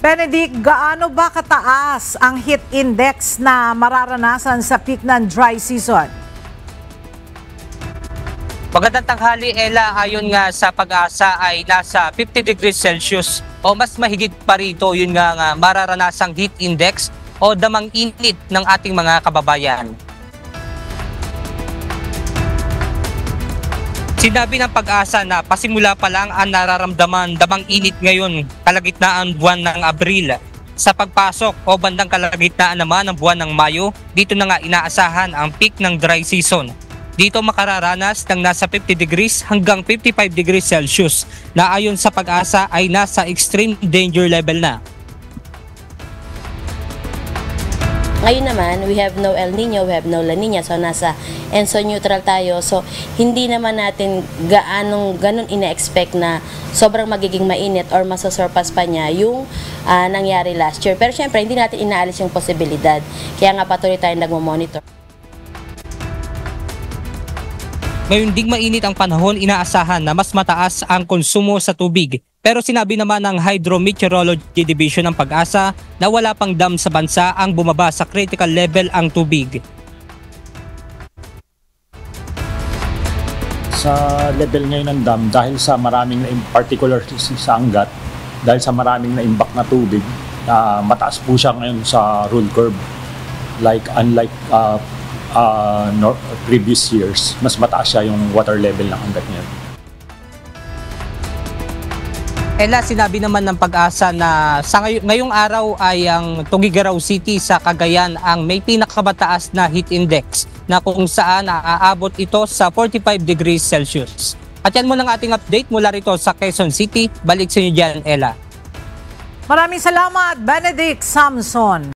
Benedict, gaano ba kataas ang heat index na mararanasan sa peak ng dry season? Magandang tanghali, Ella. Ayon nga sa pag-asa ay nasa 50 degrees Celsius o mas mahigit pa rito. Yun nga mararanasang heat index o damang init ng ating mga kababayan. Sinabi ng pag-asa na pasimula pa lang ang nararamdaman damang init ngayon kalagitnaan buwan ng Abril. Sa pagpasok o bandang kalagitnaan naman ng buwan ng Mayo, dito na nga inaasahan ang peak ng dry season. Dito makararanas ng nasa 50 degrees hanggang 55 degrees Celsius na ayon sa pag-asa ay nasa extreme danger level na. Ngayon naman, we have no El Nino, we have no La Nina, so nasa ENSO neutral tayo. So, hindi naman natin ganun ina-expect na sobrang magiging mainit or masasurpass pa niya yung nangyari last year. Pero syempre, hindi natin inaalis yung posibilidad. Kaya nga patuloy tayong nagmo-monitor. Ngayon ding mainit ang panahon, inaasahan na mas mataas ang konsumo sa tubig. Pero sinabi naman ng Hydrometeorology Division ng Pag-asa na wala pang dam sa bansa ang bumaba sa critical level ang tubig. Sa level ngayon ng dam, dahil sa maraming particular sa Angat, dahil sa maraming naimbak na tubig, mataas po siya ngayon sa rule curve. Unlike previous years, mas mataas siya yung water level ng Angat ngayon. Ella, sinabi naman ng Pag-asa na sa ngayong araw ay ang Tuguegarao City sa Cagayan ang may pinakamataas na heat index na kung saan aabot ito sa 45 degrees Celsius. At yan muna ang ating update mula rito sa Quezon City. Balik sa inyo dyan, Ella. Maraming salamat, Benedict Samson.